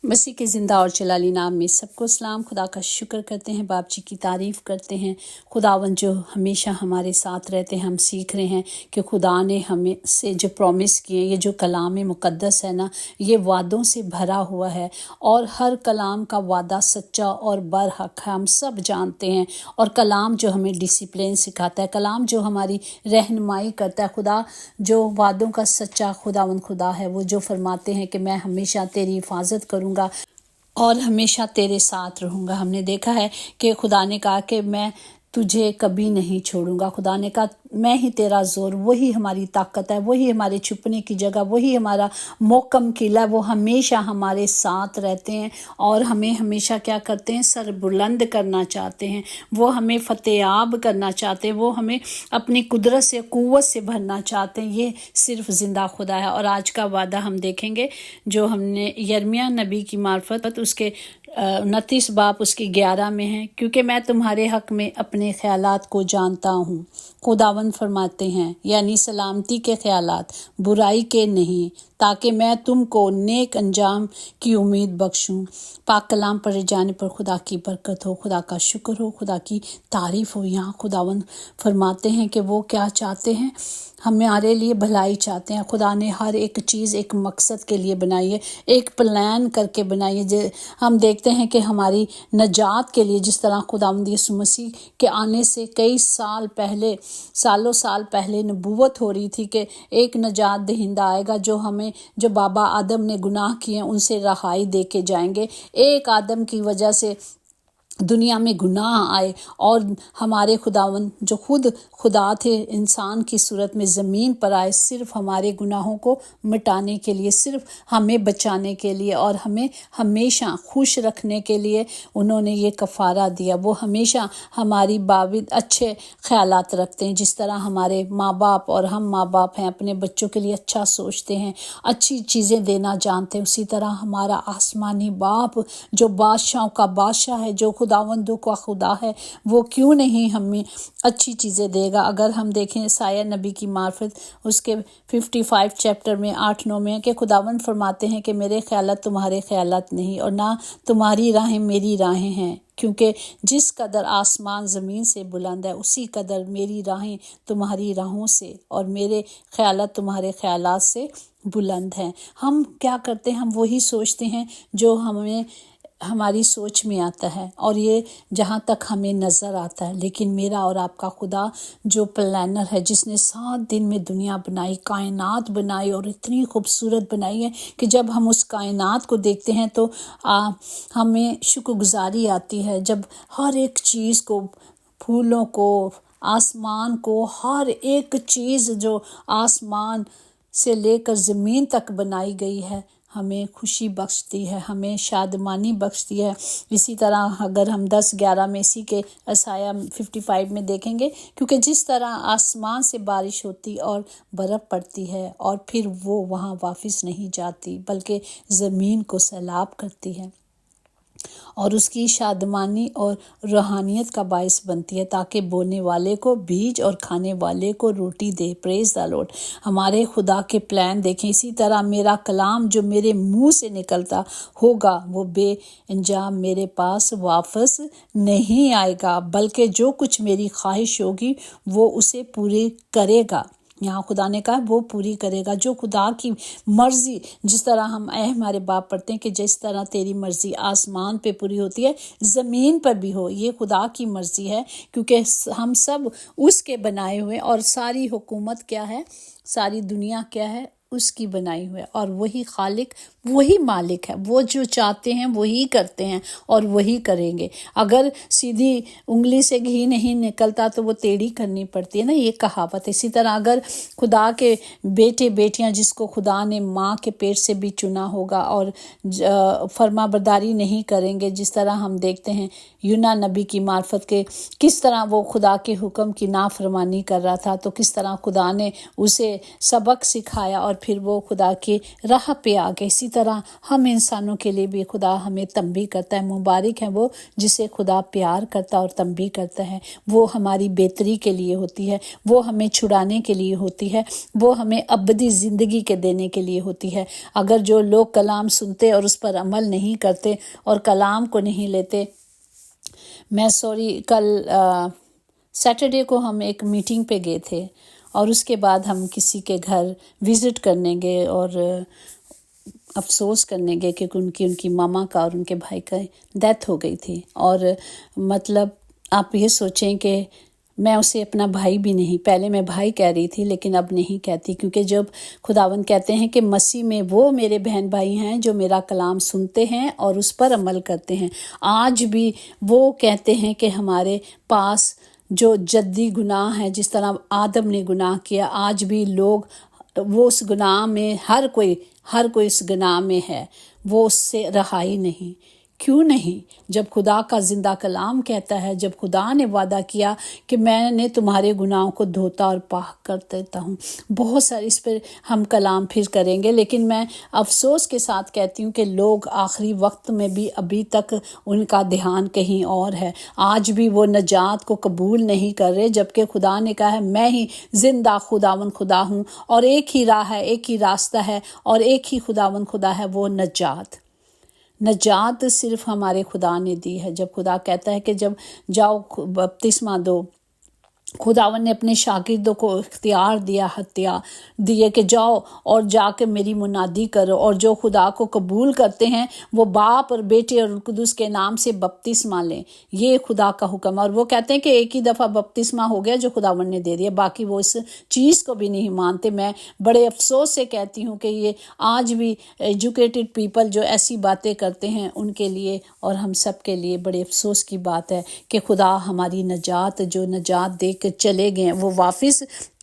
مسیح کے زندہ اور جلالی نام میں سب کو سلام۔ خدا کا شکر کرتے ہیں، باپ جی کی تعریف کرتے ہیں۔ خداوند جو ہمیشہ ہمارے ساتھ رہتے ہیں، ہم سیکھ رہے ہیں کہ خدا نے ہمیں سے جو پرومس کیے، یہ جو کلام مقدس ہے نا، یہ وعدوں سے بھرا ہوا ہے اور ہر کلام کا وعدہ سچا اور برحق ہے، ہم سب جانتے ہیں۔ اور کلام جو ہمیں ڈسپلن سکھاتا ہے، کلام جو ہماری رہنمائی کرتا ہے، خدا جو وعدوں کا سچا خداوند خدا ہے، وہ جو فرماتے ہیں کہ میں ہمیشہ تیری حفاظت کروں گا اور ہمیشہ تیرے ساتھ رہوں گا۔ ہم نے دیکھا ہے کہ خدا نے کہا کہ میں تجھے کبھی نہیں چھوڑوں گا، خدا نے کہا میں ہی تیرا زور، وہی ہماری طاقت ہے، وہی ہمارے چھپنے کی جگہ، وہی ہمارا محکم قلعہ، وہ ہمیشہ ہمارے ساتھ رہتے ہیں اور ہمیں ہمیشہ کیا کرتے ہیں، سر بلند کرنا چاہتے ہیں، وہ ہمیں فتح یاب کرنا چاہتے ہیں، وہ ہمیں اپنی قدرت سے قوت سے بھرنا چاہتے ہیں۔ یہ صرف زندہ خدا ہے۔ اور آج کا وعدہ ہم دیکھیں گے جو ہم نے یرمیہ نبی کی معرفت اس کے 29 باب اس کی 11 میں ہے، کیونکہ میں تمہارے حق میں اپنے خیالات کو جانتا ہوں، خداوند فرماتے ہیں، یعنی سلامتی کے خیالات، برائی کے نہیں، تاکہ میں تم کو نیک انجام کی امید بخشوں۔ پاک کلام پڑھے جانے پر خدا کی برکت ہو، خدا کا شکر ہو، خدا کی تعریف ہو۔ یہاں خداوند فرماتے ہیں کہ وہ کیا چاہتے ہیں، ہمارے لیے بھلائی چاہتے ہیں۔ خدا نے ہر ایک چیز ایک مقصد کے لیے بنائی ہے، ایک پلان کر کے بنائی ہے۔ ہم دیکھتے ہیں کہ ہماری نجات کے لیے جس طرح خداوند یسوع مسیح کے آنے سے کئی سالوں سال پہلے نبوت ہو رہی تھی کہ ایک نجات دہندہ آئے گا جو ہمیں، جو بابا آدم نے گناہ کیے ان سے رہائی دے کے جائیں گے۔ ایک آدم کی وجہ سے دنیا میں گناہ آئے اور ہمارے خداوند جو خود خدا تھے انسان کی صورت میں زمین پر آئے، صرف ہمارے گناہوں کو مٹانے کے لیے، صرف ہمیں بچانے کے لیے اور ہمیں ہمیشہ خوش رکھنے کے لیے انہوں نے یہ کفارہ دیا۔ وہ ہمیشہ ہماری بابت اچھے خیالات رکھتے ہیں، جس طرح ہمارے ماں باپ اور ہم ماں باپ ہیں اپنے بچوں کے لیے اچھا سوچتے ہیں، اچھی چیزیں دینا جانتے ہیں، اسی طرح ہمارا آسمانی باپ جو بادشاہوں کا بادشاہ ہے، جو خداوندوں کا خدا ہے، وہ کیوں نہیں ہمیں اچھی چیزیں دے گا۔ اگر ہم دیکھیں عیسائی نبی کی معرفت اس کے 55 چیپٹر میں 8-9 میں کہ خداوند فرماتے ہیں کہ میرے خیالات تمہارے خیالات نہیں اور نہ تمہاری راہیں میری راہیں ہیں، کیونکہ جس قدر آسمان زمین سے بلند ہے اسی قدر میری راہیں تمہاری راہوں سے اور میرے خیالات تمہارے خیالات سے بلند ہیں۔ ہم کیا کرتے ہیں، ہم وہی سوچتے ہیں جو ہماری سوچ میں آتا ہے اور یہ جہاں تک ہمیں نظر آتا ہے، لیکن میرا اور آپ کا خدا جو پلانر ہے، جس نے 7 دن میں دنیا بنائی، کائنات بنائی اور اتنی خوبصورت بنائی ہے کہ جب ہم اس کائنات کو دیکھتے ہیں تو ہمیں شکر گزاری آتی ہے۔ جب ہر ایک چیز کو، پھولوں کو، آسمان کو، ہر ایک چیز جو آسمان سے لے کر زمین تک بنائی گئی ہے، ہمیں خوشی بخشتی ہے، ہمیں شادمانی بخشتی ہے۔ اسی طرح اگر ہم 10-11 میں اسی کے عیسائی 55 میں دیکھیں گے، کیونکہ جس طرح آسمان سے بارش ہوتی اور برف پڑتی ہے اور پھر وہ وہاں واپس نہیں جاتی بلکہ زمین کو سیلاب کرتی ہے اور اس کی شادمانی اور روحانیت کا باعث بنتی ہے، تاکہ بونے والے کو بیج اور کھانے والے کو روٹی دے۔ پریز دی لارڈ۔ ہمارے خدا کے پلان دیکھیں۔ اسی طرح میرا کلام جو میرے منہ سے نکلتا ہوگا وہ بے انجام میرے پاس واپس نہیں آئے گا، بلکہ جو کچھ میری خواہش ہوگی وہ اسے پوری کرے گا۔ یہاں خدا نے کہا وہ پوری کرے گا، جو خدا کی مرضی، جس طرح ہم ہمارے باپ پڑھتے ہیں کہ جس طرح تیری مرضی آسمان پہ پوری ہوتی ہے زمین پر بھی ہو۔ یہ خدا کی مرضی ہے، کیونکہ ہم سب اس کے بنائے ہوئے اور ساری حکومت کیا ہے، ساری دنیا کیا ہے، اس کی بنائی ہوئی ہے اور وہی خالق، وہی مالک ہے۔ وہ جو چاہتے ہیں وہی کرتے ہیں اور وہی کریں گے۔ اگر سیدھی انگلی سے گھی نہیں نکلتا تو وہ ٹیڑھی کرنی پڑتی ہے نا، یہ کہاوت ہے۔ اسی طرح اگر خدا کے بیٹے بیٹیاں جس کو خدا نے ماں کے پیٹ سے بھی چنا ہوگا اور فرما برداری نہیں کریں گے، جس طرح ہم دیکھتے ہیں یونا نبی کی معرفت کے کس طرح وہ خدا کے حکم کی نافرمانی کر رہا تھا، تو کس طرح خدا نے اسے سبق سکھایا اور फिर वो खुदा की राह पे आ गए। इसी तरह हम इंसानों के लिए भी खुदा हमें तंबी करता है। मुबारक है वो जिसे खुदा प्यार करता और तंबी करता है। वो हमारी बेहतरी के लिए होती है, वो हमें छुड़ाने के लिए होती है, वो हमें अबदी ज़िंदगी के देने के लिए होती है। अगर जो लोग कलाम सुनते और उस पर अमल नहीं करते और कलाम को नहीं लेते, कल सैटरडे को हम एक मीटिंग पे गए थे और उसके बाद हम किसी के घर विज़िट करने गए और अफसोस करने गए क्योंकि उनकी मामा का और उनके भाई का डेथ हो गई थी। और मतलब आप ये सोचें कि मैं उसे अपना भाई भी नहीं, पहले मैं भाई कह रही थी लेकिन अब नहीं कहती, क्योंकि जब खुदावंद कहते हैं कि मसीह में वो मेरे बहन भाई हैं जो मेरा कलाम सुनते हैं और उस पर अमल करते हैं। आज भी वो कहते हैं कि हमारे पास जो जद्दी गुनाह है, जिस तरह आदम ने गुनाह किया, आज भी लोग वो उस गुनाह में, हर कोई उस गुनाह में है, वो उससे रहाई नहीं। क्यों नहीं? जब खुदा का जिंदा कलाम कहता है, जब खुदा ने वादा किया कि मैंने तुम्हारे गुनाहों को धोता और पाक कर देता हूँ। बहुत सारे इस पर हम कलाम फिर करेंगे, लेकिन मैं अफसोस के साथ कहती हूँ कि लोग आखिरी वक्त में भी अभी तक उनका ध्यान कहीं और है। आज भी वो नजात को कबूल नहीं कर रहे, जबकि खुदा ने कहा है मैं ही जिंदा खुदावन खुदा हूँ और एक ही राह है, एक ही रास्ता है और एक ही खुदावन खुदा है, वो नजात सिर्फ हमारे खुदा ने दी है। जब खुदा कहता है कि जब जाओ बपतिस्मा दो, खुदावन ने अपने शागिर्दों को इख्तियार दिए कि जाओ और जाके मेरी मुनादी करो, और जो खुदा को कबूल करते हैं वो बाप और बेटे और कुदुस के नाम से बपतिस्मा लें। ये खुदा का हुक्म। और वो कहते हैं कि एक ही दफ़ा बपतिस्मा हो गया जो खुदावन ने दे दिया, बाकी वो इस चीज़ को भी नहीं मानते। मैं बड़े अफसोस से कहती हूँ कि ये आज भी एजुकेटेड पीपल जो ऐसी बातें करते हैं उनके लिए और हम सब के लिए बड़े अफसोस की बात है कि खुदा हमारी नजात, जो नजात दे के चले गए, वो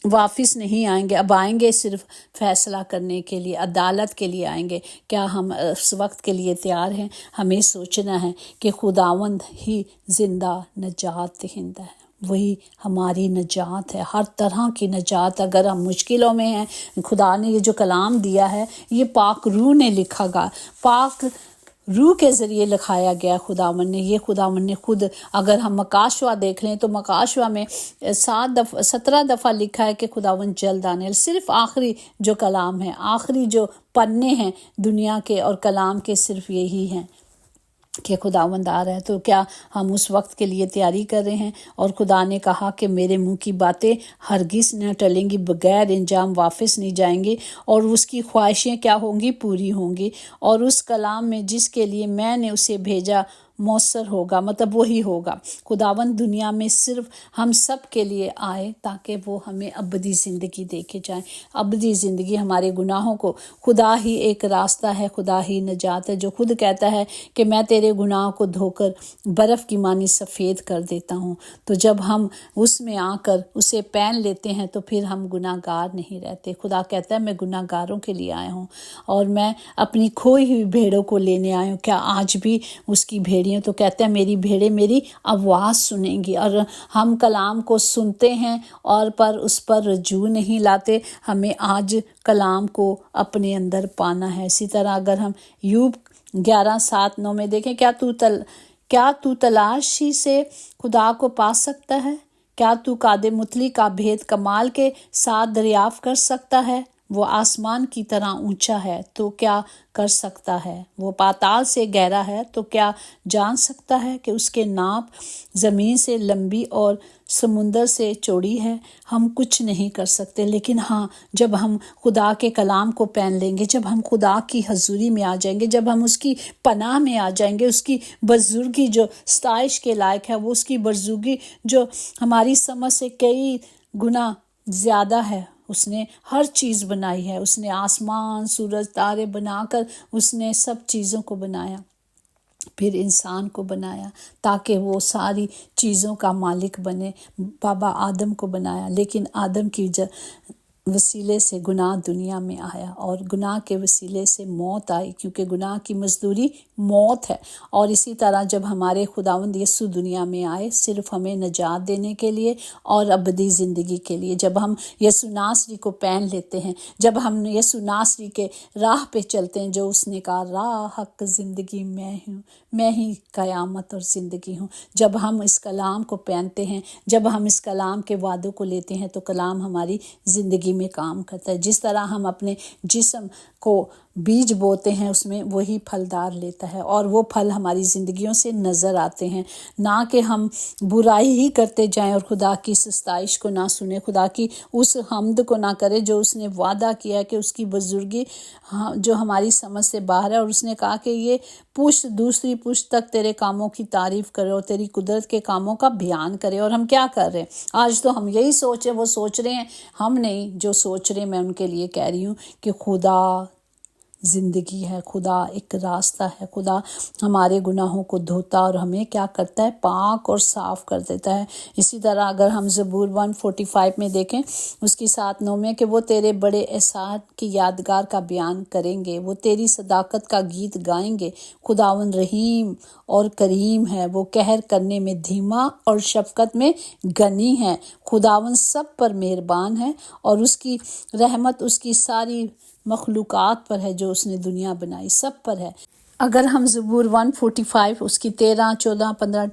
वापस नहीं आएंगे। अब आएंगे सिर्फ फैसला करने के लिए, अदालत के लिए आएंगे। क्या हम उस वक्त के लिए तैयार हैं? हमें सोचना है कि खुदावंद ही जिंदा नजात दहिंदा है, वही हमारी नजात है, हर तरह की नजात। अगर हम मुश्किलों में हैं, खुदा ने ये जो कलाम दिया है ये पाक रूह ने लिखा गा, पाक रूह के ज़रिए लिखाया गया खुदावन ने। ये खुदावन ने खुद, अगर हम मकाशवा देख लें तो मकाशवा में 17 दफ़ा लिखा है कि खुदावन जल्द आने। सिर्फ आखिरी जो कलाम है, आखिरी जो पन्ने हैं दुनिया के और कलाम के, सिर्फ यही हैं कि खुदावंद आ रहा है। तो क्या हम उस वक्त के लिए तैयारी कर रहे हैं? और खुदा ने कहा कि मेरे मुंह की बातें हरगिज़ न टलेंगी, बगैर इंजाम वापस नहीं जाएंगी, और उसकी ख्वाहिशें क्या होंगी? पूरी होंगी। और उस कलाम में जिसके लिए मैंने उसे भेजा मौसर होगा, मतलब वही होगा। खुदावंद दुनिया में सिर्फ हम सब के लिए आए ताकि वो हमें अबदी ज़िंदगी दे के जाए। अबदी ज़िंदगी, हमारे गुनाहों को, खुदा ही एक रास्ता है, खुदा ही नजात है, जो खुद कहता है कि मैं तेरे गुनाहों को धोकर बर्फ़ की मानी सफ़ेद कर देता हूँ। तो जब हम उसमें आकर उसे पहन लेते हैं तो फिर हम गुनाहगार नहीं रहते। खुदा कहता है मैं गुनाहगारों के लिए आया हूँ और मैं अपनी खोई हुई भेड़ों को लेने आया हूँ। क्या आज भी उसकी भेड़ियाँ, तो कहते हैं मेरी भेड़ें मेरी आवाज़ सुनेंगी। और हम कलाम को सुनते हैं और पर उस पर रजू नहीं लाते। हमें आज कलाम को अपने अंदर पाना है। इसी तरह अगर हम यूब 11:7-9 में देखें, क्या तू तलाशी से खुदा को पा सकता है? क्या तू कादे मुतली का भेद कमाल के साथ दरियाफ्त कर सकता है? वो आसमान की तरह ऊंचा है तो क्या कर सकता है? वो पाताल से गहरा है तो क्या जान सकता है कि उसके नाप ज़मीन से लंबी और समुंदर से चौड़ी है? हम कुछ नहीं कर सकते, लेकिन हाँ, जब हम खुदा के कलाम को पहन लेंगे, जब हम खुदा की हजूरी में आ जाएंगे, जब हम उसकी पनाह में आ जाएंगे, उसकी बुजुर्गी जो सताइश के लायक है, वो उसकी बुजुर्गी जो हमारी समझ से कई गुना ज़्यादा है। उसने हर चीज़ बनाई है, उसने आसमान, सूरज, तारे बनाकर उसने सब चीज़ों को बनाया, फिर इंसान को बनाया ताकि वो सारी चीज़ों का मालिक बने। बाबा आदम को बनाया, लेकिन आदम की वसीले से गुनाह दुनिया में आया और गुनाह के वसीले से मौत आई, क्योंकि गुनाह की मजदूरी मौत है। और इसी तरह जब हमारे खुदावंद यीशु दुनिया में आए सिर्फ हमें नजात देने के लिए और अबदी ज़िंदगी के लिए, जब हम यीशु नासरी को पहन लेते हैं, जब हम यीशु नासरी के राह पे चलते हैं, जो उसने कहा राह हक ज़िंदगी मैं हूँ, मैं ही क़यामत और ज़िंदगी हूँ। जब हम इस कलाम को पहनते हैं, जब हम इस कलाम के वादों को लेते हैं, तो कलाम हमारी ज़िंदगी में काम करता है। जिस तरह हम अपने जिस्म को बीज बोते हैं उसमें वही फलदार लेता है, और वो फल हमारी ज़िंदगियों से नज़र आते हैं। ना कि हम बुराई ही करते जाएं और खुदा की सताइश को ना सुने, खुदा की उस हम्द को ना करें जो उसने वादा किया कि उसकी बुजुर्गी जो हमारी समझ से बाहर है। और उसने कहा कि ये पुश्त दूसरी पुश्त तक तेरे कामों की तारीफ करे और तेरी कुदरत के कामों का बयान करे। और हम क्या कर रहे हैं आज? तो हम यही सोच रहे, वो सोच रहे हैं, हम नहीं। जो सोच रहे मैं उनके लिए कह रही हूँ कि खुदा ज़िंदगी है, खुदा एक रास्ता है, खुदा हमारे गुनाहों को धोता और हमें क्या करता है? पाक और साफ़ कर देता है। इसी तरह अगर हम ज़बूर 145 में देखें उसकी 7-9 में कि वो तेरे बड़े एहसान की यादगार का बयान करेंगे, वो तेरी सदाकत का गीत गाएंगे। खुदावन रहीम और करीम है, वो कहर करने में धीमा और शफ़क़त में गनी है। खुदावन सब पर मेहरबान है और उसकी रहमत उसकी सारी मखलूक़ात पर है, जो उसने दुनिया बनाई सब पर है। अगर हम ज़बूर 145 उसकी 13, 14, 15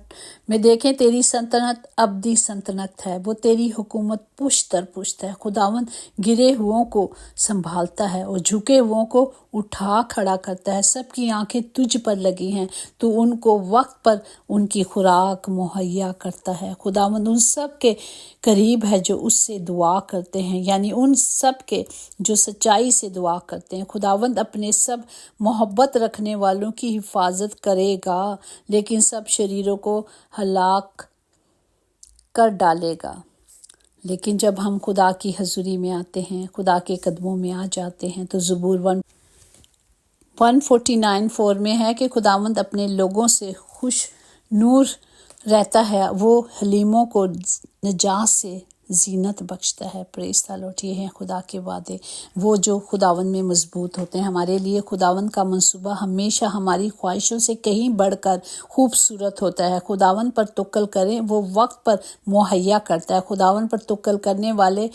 में देखें, तेरी सल्तनत अबदी सल्तनत है, वो तेरी हुकूमत पुश्त दर पुश्त है। खुदावन गिरे हुओं को संभालता है और झुके हुओं को उठा खड़ा करता है। सबकी आंखें तुझ पर लगी हैं, तू उनको वक्त पर उनकी खुराक मुहैया करता है। खुदावन उन सब के करीब है जो उससे दुआ करते हैं, यानी उन सब के जो सच्चाई से दुआ करते हैं। खुदावंद अपने सब मोहब्बत रखने वालों की हिफाजत करेगा, लेकिन सब शरीरों को हलाक कर डालेगा। लेकिन जब हम खुदा की हजूरी में आते हैं, खुदा के कदमों में आ जाते हैं, तो ज़बूर 149:4 में है कि खुदावंद अपने लोगों से खुश नूर रहता है, वो हलीमों को नजात से जीनत बख्शता है। Praise the Lord. ये हैं खुदा के वादे, वो जो खुदावन में मजबूत होते हैं। हमारे लिए खुदावन का मंसूबा हमेशा हमारी ख्वाहिशों से कहीं बढ़कर खूबसूरत होता है। खुदावन पर तवक्कुल करें, वो वक्त पर मुहैया करता है। खुदावन पर तवक्कुल करने वाले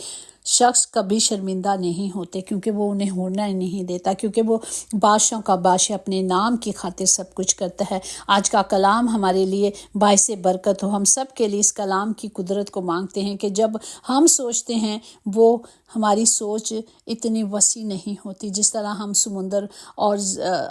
शख्स कभी शर्मिंदा नहीं होते, क्योंकि वो उन्हें होना ही नहीं देता, क्योंकि वो बादशाहों का बादशाह अपने नाम की खातिर सब कुछ करता है। आज का कलाम हमारे लिए बाइसे बरकत हो। हम सब के लिए इस कलाम की कुदरत को मांगते हैं कि जब हम सोचते हैं वो हमारी सोच इतनी वसी नहीं होती। जिस तरह हम समुंदर और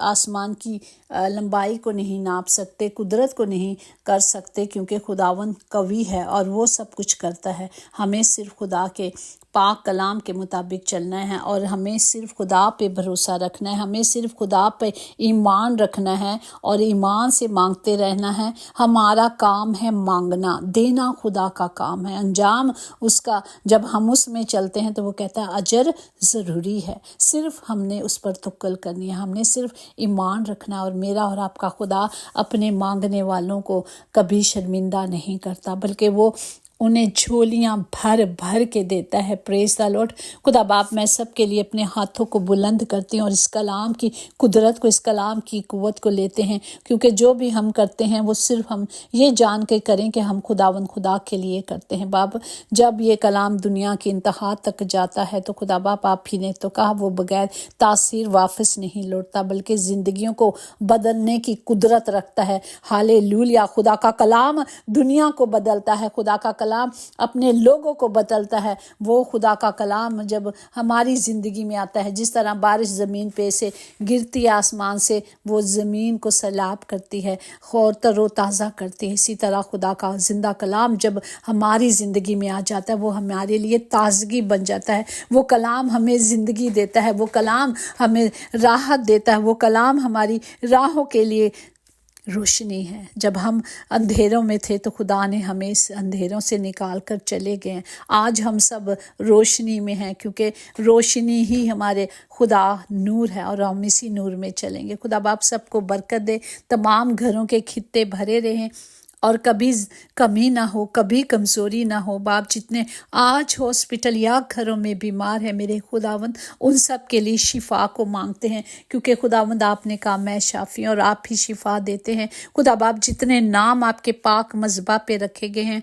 आसमान की लंबाई को नहीं नाप सकते, कुदरत को नहीं कर सकते, क्योंकि खुदावन कवी है और वो सब कुछ करता है। हमें सिर्फ खुदा के पाक कलाम के मुताबिक चलना है और हमें सिर्फ खुदा पे भरोसा रखना है। हमें सिर्फ खुदा पे ईमान रखना है और ईमान से मांगते रहना है। हमारा काम है मांगना, देना खुदा का काम है, अंजाम उसका। जब हम उसमें चलते हैं तो वो कहता है अजर ज़रूरी है। सिर्फ हमने उस पर तवक्कुल करनी है, हमने सिर्फ ईमान रखना। और मेरा और आपका खुदा अपने मांगने वालों को कभी शर्मिंदा नहीं करता, बल्कि वो उन्हें झोलियां भर भर के देता है। Praise the Lord. खुदा बाप, मैं सब के लिए अपने हाथों को बुलंद करती हूँ और इस कलाम की कुदरत को, इस कलाम की कुव्वत को लेते हैं, क्योंकि जो भी हम करते हैं वो सिर्फ हम ये जान के करें कि हम खुदावंद खुदा के लिए करते हैं। बाप, जब ये कलाम दुनिया की इंतहा तक जाता है तो खुदा बाप, आप ही ने तो कहा वो बगैर तासीर वापस नहीं लौटता, बल्कि ज़िंदगियों को बदलने की कुदरत रखता है। हालेलुया। खुदा का कलाम दुनिया को बदलता है, खुदा का कलाम अपने लोगों को बदलता है। वो खुदा का कलाम जब हमारी ज़िंदगी में आता है, जिस तरह बारिश ज़मीन पे से गिरती है आसमान से, वो ज़मीन को सैलाब करती है और तरोताज़ा करती है, इसी तरह खुदा का ज़िंदा कलाम जब हमारी ज़िंदगी में आ जाता है वो हमारे लिए ताज़गी बन जाता है। वो कलाम हमें ज़िंदगी देता है, वो कलाम हमें राहत देता है, वो कलाम हमारी राहों के लिए रोशनी है। जब हम अंधेरों में थे तो खुदा ने हमें इस अंधेरों से निकाल कर चले गए। आज हम सब रोशनी में हैं, क्योंकि रोशनी ही हमारे खुदा नूर है और हम इसी नूर में चलेंगे। खुदा बाप सबको बरकत दे, तमाम घरों के खित्ते भरे रहें اور کبھی کمی نہ ہو، کبھی کمزوری نہ ہو باپ۔ جتنے آج ہاسپٹل یا گھروں میں بیمار ہیں میرے خداوند، ان سب کے لیے شفا کو مانگتے ہیں، کیونکہ خداوند آپ نے کہا میں شافی ہوں اور آپ ہی شفا دیتے ہیں۔ خدا باپ جتنے نام آپ کے پاک مذبح پہ رکھے گئے ہیں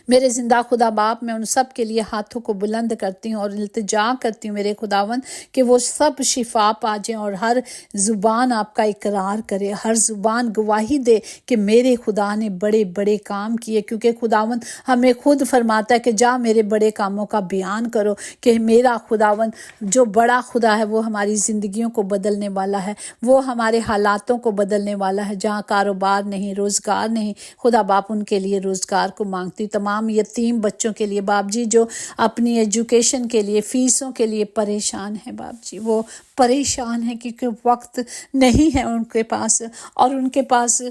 میرے زندہ خدا باپ، میں ان سب کے لیے ہاتھوں کو بلند کرتی ہوں اور التجا کرتی ہوں میرے خداوند کہ وہ سب شفا پا جائیں، اور ہر زبان آپ کا اقرار کرے، ہر زبان گواہی دے کہ میرے خدا نے بڑے بڑے کام کیے، کیونکہ خداوند ہمیں خود فرماتا ہے کہ جا میرے بڑے کاموں کا بیان کرو، کہ میرا خداوند جو بڑا خدا ہے وہ ہماری زندگیوں کو بدلنے والا ہے، وہ ہمارے حالاتوں کو بدلنے والا ہے۔ جہاں کاروبار نہیں، روزگار نہیں، خدا باپ ان کے لیے روزگار کو مانگتی ہوں۔ تمام یتیم بچوں کے لیے باپ جی جو اپنی ایجوکیشن کے لیے، فیسوں کے لیے پریشان ہیں باپ جی، وہ پریشان ہیں کیونکہ وقت نہیں ہے ان کے پاس، اور ان کے پاس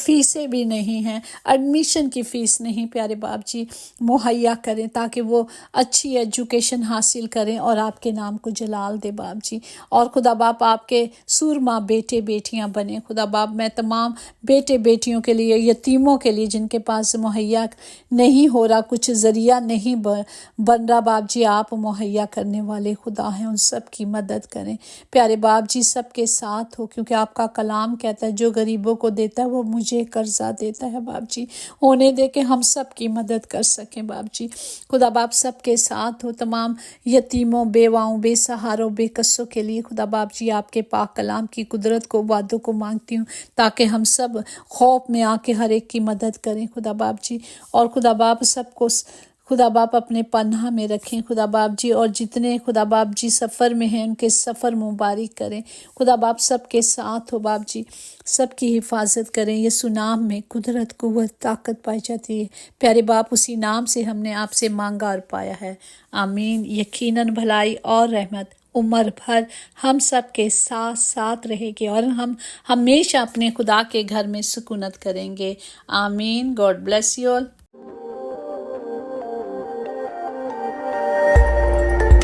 فیسیں بھی نہیں ہیں، ایڈمیشن کی فیس نہیں پیارے باپ جی مہیا کریں تاکہ وہ اچھی ایجوکیشن حاصل کریں اور آپ کے نام کو جلال دے باپ جی۔ اور خدا باپ آپ کے سورما بیٹے بیٹیاں بنے خدا باپ۔ میں تمام بیٹے بیٹیوں کے لیے، یتیموں کے لیے جن کے پاس مہیا نہیں ہو رہا، کچھ ذریعہ نہیں بن رہا باپ جی، آپ مہیا کرنے والے خدا ہیں، ان سب کی مدد کریں پیارے باپ جی، سب کے ساتھ ہو، کیونکہ آپ کا کلام کہتا ہے جو غریبوں کو دیتا ہے وہ مجھے قرضہ دیتا ہے باپ جی۔ ہونے دے کہ ہم سب کی مدد کر سکیں باپ جی۔ خدا باپ سب کے ساتھ ہو، تمام یتیموں، بیواؤں، بے سہاروں، بے قصوں کے لیے خدا باپ جی آپ کے پاک کلام کی قدرت کو، وعدوں کو مانگتی ہوں تاکہ ہم سب خوف میں آ کے ہر ایک کی مدد کریں خدا باپ جی۔ اور خدا باپ سب کو خدا باپ اپنے پناہ میں رکھیں خدا باپ جی، اور جتنے خدا باپ جی سفر میں ہیں ان کے سفر مبارک کریں خدا باپ، سب کے ساتھ ہو باپ جی، سب کی حفاظت کریں۔ یسوع نام میں قدرت، قوت، طاقت پائی جاتی ہے پیارے باپ، اسی نام سے ہم نے آپ سے مانگا اور پایا ہے، آمین۔ یقیناً بھلائی اور رحمت عمر بھر ہم سب کے ساتھ ساتھ رہے گی، اور ہم ہمیشہ اپنے خدا کے گھر میں سکونت کریں گے، آمین۔ God bless you all.